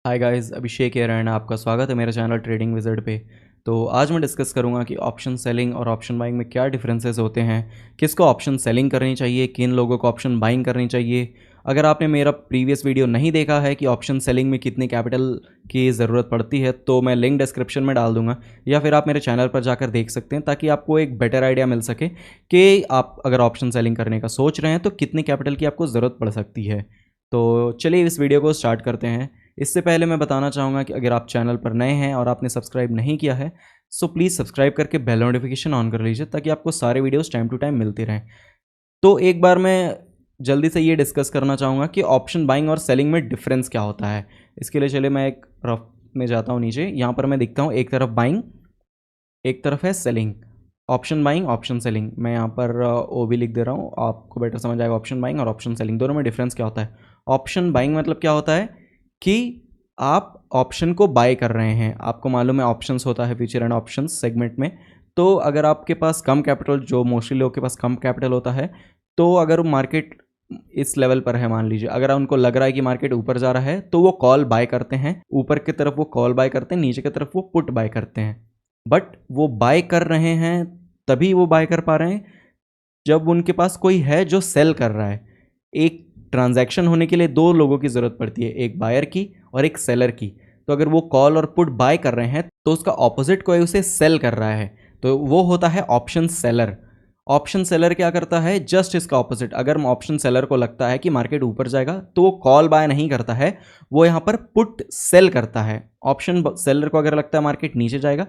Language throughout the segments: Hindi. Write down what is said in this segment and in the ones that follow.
हाय गाइस, अभिषेक है एंड आपका स्वागत है मेरे चैनल ट्रेडिंग विज़र्ड पे। तो आज मैं डिस्कस करूंगा कि ऑप्शन सेलिंग और ऑप्शन बाइंग में क्या डिफरेंसेस होते हैं, किसको ऑप्शन सेलिंग करनी चाहिए, किन लोगों को ऑप्शन बाइंग करनी चाहिए। अगर आपने मेरा प्रीवियस वीडियो नहीं देखा है कि ऑप्शन सेलिंग में कितनी कैपिटल की ज़रूरत पड़ती है, तो मैं लिंक डिस्क्रिप्शन में डाल दूंगा या फिर आप मेरे चैनल पर जाकर देख सकते हैं, ताकि आपको एक बेटर आइडिया मिल सके कि आप अगर ऑप्शन सेलिंग करने का सोच रहे हैं तो कितनी कैपिटल की आपको ज़रूरत पड़ सकती है। तो चलिए इस वीडियो को स्टार्ट करते हैं। इससे पहले मैं बताना चाहूँगा कि अगर आप चैनल पर नए हैं और आपने सब्सक्राइब नहीं किया है, सो प्लीज़ सब्सक्राइब करके बेल नोटिफिकेशन ऑन कर लीजिए, ताकि आपको सारे वीडियोस टाइम टू टाइम मिलते रहें। तो एक बार मैं जल्दी से ये डिस्कस करना चाहूँगा कि ऑप्शन बाइंग और सेलिंग में डिफरेंस क्या होता है। इसके लिए चलिए मैं एक रफ में जाता हूँ नीचे। यहाँ पर मैं दिखता हूँ, एक तरफ बाइंग, एक तरफ है selling. Option buying, option selling. मैं यहाँ पर ओ भी लिख दे रहा हूँ, आपको बेटर समझ आएगा। ऑप्शन बाइंग और ऑप्शन सेलिंग दोनों में डिफरेंस क्या होता है। ऑप्शन बाइंग मतलब क्या होता है कि आप ऑप्शन को बाय कर रहे हैं। आपको मालूम है ऑप्शंस होता है फ्यूचर एंड ऑप्शंस सेगमेंट में। तो अगर आपके पास कम कैपिटल, जो मोस्टली लोगों के पास कम कैपिटल होता है, तो अगर मार्केट इस लेवल पर है, मान लीजिए अगर उनको लग रहा है कि मार्केट ऊपर जा रहा है, तो वो कॉल बाय करते हैं। ऊपर की तरफ वो कॉल बाय करते हैं, नीचे की तरफ वो पुट बाय करते हैं। बट वो बाय कर रहे हैं, तभी वो बाय कर पा रहे हैं जब उनके पास कोई है जो सेल कर रहा है। एक ट्रांजैक्शन होने के लिए दो लोगों की ज़रूरत पड़ती है, एक बायर की और एक सेलर की। तो अगर वो कॉल और पुट बाय कर रहे हैं, तो उसका ऑपोजिट कोई उसे सेल कर रहा है, तो वो होता है ऑप्शन सेलर। ऑप्शन सेलर क्या करता है, जस्ट इसका ऑपोजिट। अगर ऑप्शन सेलर को लगता है कि मार्केट ऊपर जाएगा, तो वो कॉल बाय नहीं करता है, वो यहाँ पर पुट सेल करता है। ऑप्शन सेलर को अगर लगता है मार्केट नीचे जाएगा,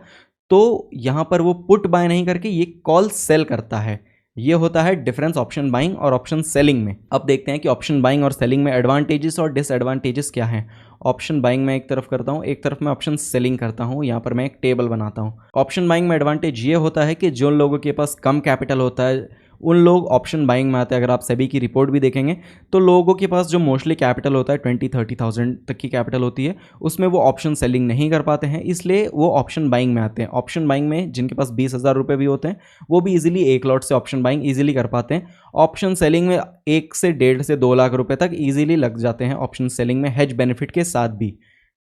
तो यहाँ पर वो पुट बाय नहीं करके ये कॉल सेल करता है। ये होता है डिफरेंस ऑप्शन बाइंग और ऑप्शन सेलिंग में। अब देखते हैं कि ऑप्शन बाइंग और सेलिंग में एडवांटेजेस और डिसएडवांटेजेस क्या हैं। ऑप्शन बाइंग में एक तरफ करता हूँ, एक तरफ मैं ऑप्शन सेलिंग करता हूँ। यहाँ पर मैं एक टेबल बनाता हूँ। ऑप्शन बाइंग में एडवांटेज ये होता है कि जो लोगों के पास कम कैपिटल होता है, उन लोग ऑप्शन बाइंग में आते हैं। अगर आप सेबी की रिपोर्ट भी देखेंगे, तो लोगों के पास जो मोस्टली कैपिटल होता है 20-30,000 तक की कैपिटल होती है, उसमें वो ऑप्शन सेलिंग नहीं कर पाते हैं, इसलिए वो ऑप्शन बाइंग में आते हैं। ऑप्शन बाइंग में जिनके पास 20,000 रुपये भी होते हैं, वो भी इजीली एक लॉट से ऑप्शन बाइंग इजीली कर पाते हैं। ऑप्शन सेलिंग में 1 से 1.5 से 2 लाख रुपए तक इजीली लग जाते हैं ऑप्शन सेलिंग में, हेज बेनिफिट के साथ भी।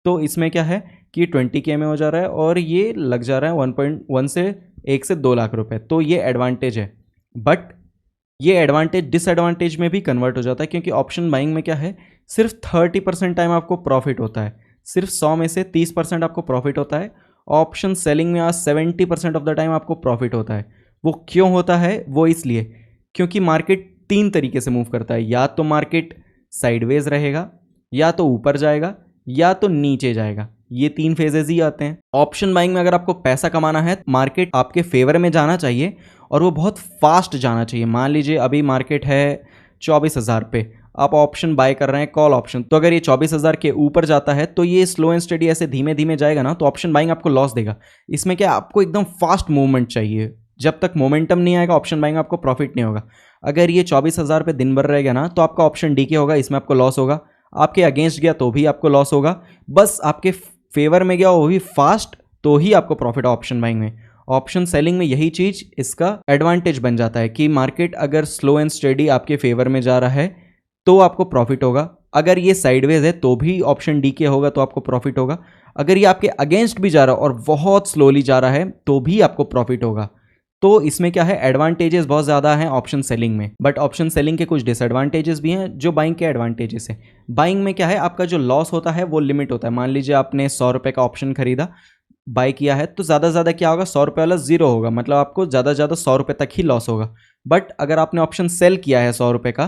तो इसमें क्या है कि 20K में हो जा रहा है और ये लग जा रहा है 1.1 से 1 से 2 लाख रुपए। तो ये एडवांटेज है। बट ये एडवांटेज डिसएडवांटेज में भी कन्वर्ट हो जाता है, क्योंकि ऑप्शन बाइंग में क्या है, सिर्फ 30% टाइम आपको प्रॉफिट होता है। सिर्फ 100 में से 30% आपको प्रॉफिट होता है। ऑप्शन सेलिंग में आज 70% ऑफ द टाइम आपको प्रॉफिट होता है। वो क्यों होता है, वो इसलिए क्योंकि मार्केट 3 तरीके से मूव करता है। या तो मार्केट साइडवेज रहेगा, या तो ऊपर जाएगा, या तो नीचे जाएगा। ये 3 फेजेज ही आते हैं। ऑप्शन बाइंग में अगर आपको पैसा कमाना है, मार्केट आपके फेवर में जाना चाहिए और वो बहुत फास्ट जाना चाहिए। मान लीजिए अभी मार्केट है 24,000 पे, आप ऑप्शन बाय कर रहे हैं कॉल ऑप्शन, तो अगर ये 24,000 के ऊपर जाता है, तो ये स्लो एंड स्टडी ऐसे धीमे धीमे जाएगा ना, तो ऑप्शन बाइंग आपको लॉस देगा। इसमें क्या, आपको एकदम फास्ट मूवमेंट चाहिए। जब तक मोमेंटम नहीं आएगा, ऑप्शन बाइंग आपको प्रॉफिट नहीं होगा। अगर ये 24,000 पे दिन भर रहेगा ना, तो आपका ऑप्शन डीके होगा, इसमें आपको लॉस होगा। आपके अगेंस्ट गया तो भी आपको लॉस होगा। बस आपके फेवर में गया, वो भी फास्ट, तो ही आपको प्रॉफिट ऑप्शन बाइंग में। ऑप्शन सेलिंग में यही चीज इसका एडवांटेज बन जाता है कि मार्केट अगर स्लो एंड स्टेडी आपके फेवर में जा रहा है, तो आपको प्रॉफिट होगा। अगर ये साइडवेज है, तो भी ऑप्शन डी के होगा, तो आपको प्रॉफिट होगा। अगर ये आपके अगेंस्ट भी जा रहा है और बहुत स्लोली जा रहा है, तो भी आपको प्रॉफिट होगा। तो इसमें क्या है, एडवांटेजेस बहुत ज़्यादा हैं ऑप्शन सेलिंग में। बट ऑप्शन सेलिंग के कुछ डिसएडवांटेजेस भी हैं जो बाइंग के एडवांटेजेस हैं। बाइंग में क्या है, आपका जो लॉस होता है वो लिमिट होता है। मान लीजिए आपने 100 रुपये का ऑप्शन खरीदा, बाय किया है, तो ज़्यादा से ज़्यादा क्या होगा, 100 रुपये वाला जीरो होगा, मतलब आपको ज़्यादा से ज़्यादा 100 रुपये तक ही लॉस होगा। बट अगर आपने ऑप्शन सेल किया है 100 रुपये का,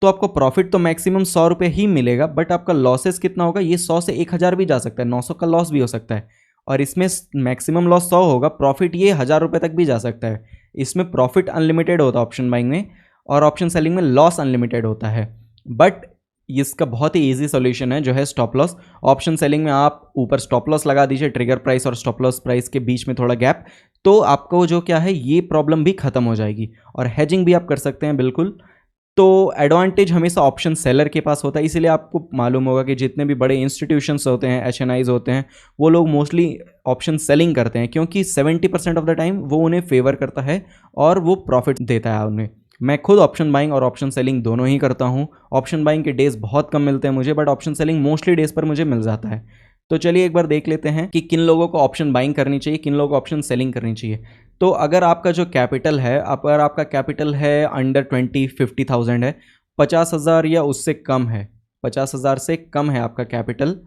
तो आपको प्रॉफिट तो मैक्सिमम 100 रुपये ही मिलेगा, बट आपका लॉसेस कितना होगा, ये 100 से 1000 भी जा सकता है, 900 का लॉस भी हो सकता है। और इसमें मैक्सिमम लॉस 100 होगा, प्रॉफिट ये 1000 रुपये तक भी जा सकता है। इसमें प्रॉफिट अनलिमिटेड होता है ऑप्शन बाइंग में, और ऑप्शन सेलिंग में लॉस अनलिमिटेड होता है। बट इसका बहुत ही इजी सॉल्यूशन है जो है स्टॉप लॉस। ऑप्शन सेलिंग में आप ऊपर स्टॉप लॉस लगा दीजिए, ट्रिगर प्राइस और स्टॉप लॉस प्राइस के बीच में थोड़ा गैप, तो आपको जो क्या है, ये प्रॉब्लम भी खत्म हो जाएगी। और हेजिंग भी आप कर सकते हैं बिल्कुल। तो एडवांटेज हमेशा ऑप्शन सेलर के पास होता है, इसीलिए आपको मालूम होगा कि जितने भी बड़े इंस्टीट्यूशंस होते हैं, एचएनआईज होते हैं, वो लोग मोस्टली ऑप्शन सेलिंग करते हैं, क्योंकि 70% ऑफ द टाइम वो उन्हें फेवर करता है और वो प्रॉफिट देता है उन्हें। मैं खुद ऑप्शन बाइंग और ऑप्शन सेलिंग दोनों ही करता हूँ। ऑप्शन बाइंग के डेज़ बहुत कम मिलते हैं मुझे, but option selling mostly days पर मुझे मिल जाता है। तो चलिए एक बार देख लेते हैं कि किन लोगों को ऑप्शन बाइंग करनी चाहिए, किन लोगों को ऑप्शन सेलिंग करनी चाहिए। तो अगर आपका जो कैपिटल है, अगर आपका कैपिटल है अंडर 20-50,000 है, 50,000 या उससे कम है, 50,000 से कम है आपका कैपिटल,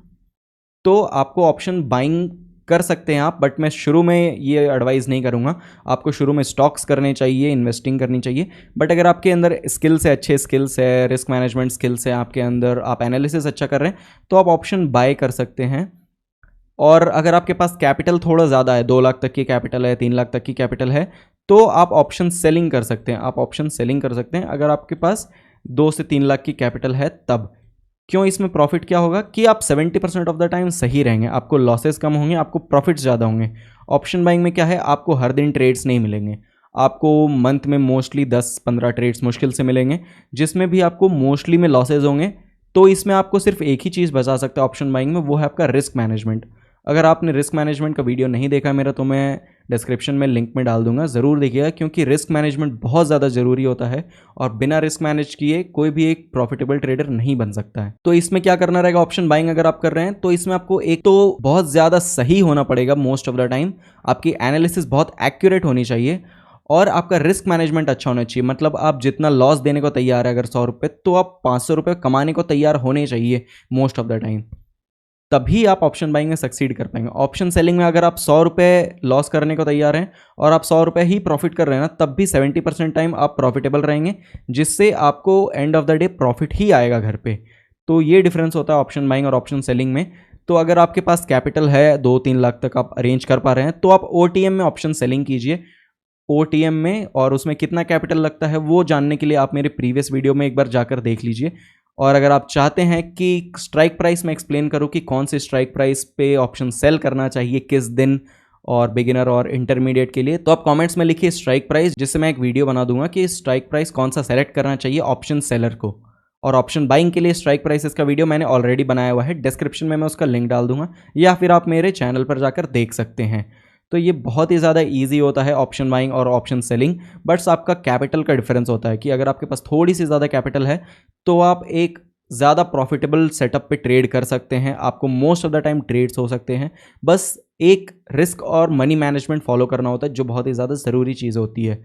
तो आपको ऑप्शन बाइंग कर सकते हैं आप, बट मैं शुरू में ये एडवाइस नहीं करूँगा। आपको शुरू में स्टॉक्स करने चाहिए, इन्वेस्टिंग करनी चाहिए। बट अगर आपके अंदर स्किल्स है, अच्छे स्किल्स है, रिस्क मैनेजमेंट स्किल्स है आपके अंदर, आप एनालिसिस अच्छा कर रहे हैं, तो आप ऑप्शन बाय कर सकते हैं। और अगर आपके पास कैपिटल थोड़ा ज़्यादा है, 2 लाख तक की कैपिटल है, 3 लाख तक की कैपिटल है, तो आप ऑप्शन सेलिंग कर सकते हैं। आप ऑप्शन सेलिंग कर सकते हैं अगर आपके पास 2 से 3 लाख की कैपिटल है तब। क्यों? इसमें प्रॉफिट क्या होगा कि आप 70% ऑफ द टाइम सही रहेंगे, आपको लॉसेस कम होंगे, आपको प्रॉफिट्स ज़्यादा होंगे। ऑप्शन बाइंग में क्या है, आपको हर दिन ट्रेड्स नहीं मिलेंगे, आपको मंथ में मोस्टली 10-15 ट्रेड्स मुश्किल से मिलेंगे, जिसमें भी आपको मोस्टली में लॉसेज होंगे। तो इसमें आपको सिर्फ एक ही चीज़ बचा सकता है ऑप्शन बाइंग में, वो है आपका रिस्क मैनेजमेंट। अगर आपने रिस्क मैनेजमेंट का वीडियो नहीं देखा मेरा, तो मैं डिस्क्रिप्शन में लिंक में डाल दूंगा, ज़रूर देखिएगा, क्योंकि रिस्क मैनेजमेंट बहुत ज़्यादा ज़रूरी होता है और बिना रिस्क मैनेज किए कोई भी एक प्रॉफिटेबल ट्रेडर नहीं बन सकता है। तो इसमें क्या करना रहेगा, ऑप्शन बाइंग अगर आप कर रहे हैं तो इसमें आपको एक तो बहुत ज़्यादा सही होना पड़ेगा मोस्ट ऑफ द टाइम, आपकी एनालिसिस बहुत एक्यूरेट होनी चाहिए और आपका रिस्क मैनेजमेंट अच्छा होना चाहिए। मतलब आप जितना लॉस देने को तैयार है अगर 100 रुपये, तो आप 500 रुपये कमाने को तैयार होने चाहिए मोस्ट ऑफ द टाइम, तभी आप ऑप्शन बाइंग में सक्सीड कर पाएंगे। ऑप्शन सेलिंग में अगर आप 100 रुपये लॉस करने को तैयार हैं और आप 100 रुपये ही प्रॉफिट कर रहे हैं ना, तब भी 70% टाइम आप प्रॉफिटेबल रहेंगे, जिससे आपको end of the day profit ही आएगा घर पे। तो ये डिफरेंस होता है ऑप्शन बाइंग और ऑप्शन सेलिंग में। तो अगर आपके पास कैपिटल है 2-3 लाख तक आप अरेंज कर पा रहे हैं, तो आप OTM में ऑप्शन सेलिंग कीजिए। OTM में, और उसमें कितना कैपिटल लगता है वो जानने के लिए आप मेरे प्रीवियस वीडियो में एक बार जाकर देख लीजिए। और अगर आप चाहते हैं कि स्ट्राइक प्राइस में एक्सप्लेन करूं कि कौन सी स्ट्राइक प्राइस पे ऑप्शन सेल करना चाहिए किस दिन, और बिगिनर और इंटरमीडिएट के लिए, तो आप कमेंट्स में लिखिए स्ट्राइक प्राइस, जिससे मैं एक वीडियो बना दूंगा कि स्ट्राइक प्राइस कौन सा सेलेक्ट करना चाहिए ऑप्शन सेलर को। और ऑप्शन बाइंग के लिए स्ट्राइक प्राइसेस का वीडियो मैंने ऑलरेडी बनाया हुआ है, डिस्क्रिप्शन में मैं उसका लिंक डाल दूंगा, या फिर आप मेरे चैनल पर जाकर देख सकते हैं। तो ये बहुत ही ज़्यादा ईजी होता है ऑप्शन बाइंग और ऑप्शन सेलिंग, बट आपका कैपिटल का डिफरेंस होता है कि अगर आपके पास थोड़ी सी ज़्यादा कैपिटल है तो आप एक ज़्यादा प्रॉफिटेबल सेटअप पे ट्रेड कर सकते हैं, आपको most of the time trades हो सकते हैं। बस एक रिस्क और मनी मैनेजमेंट फॉलो करना होता है, जो बहुत ही ज़्यादा ज़रूरी चीज़ होती है।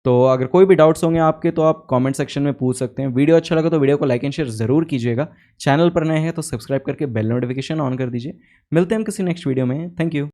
तो अगर कोई भी डाउट्स होंगे आपके, तो आप कमेंट सेक्शन में पूछ सकते हैं। वीडियो अच्छा लगा तो वीडियो को लाइक एंड शेयर ज़रूर कीजिएगा। चैनल पर नए हैं तो सब्सक्राइब करके बेल नोटिफिकेशन ऑन कर दीजिए। मिलते हैं हम किसी नेक्स्ट वीडियो में। Thank you.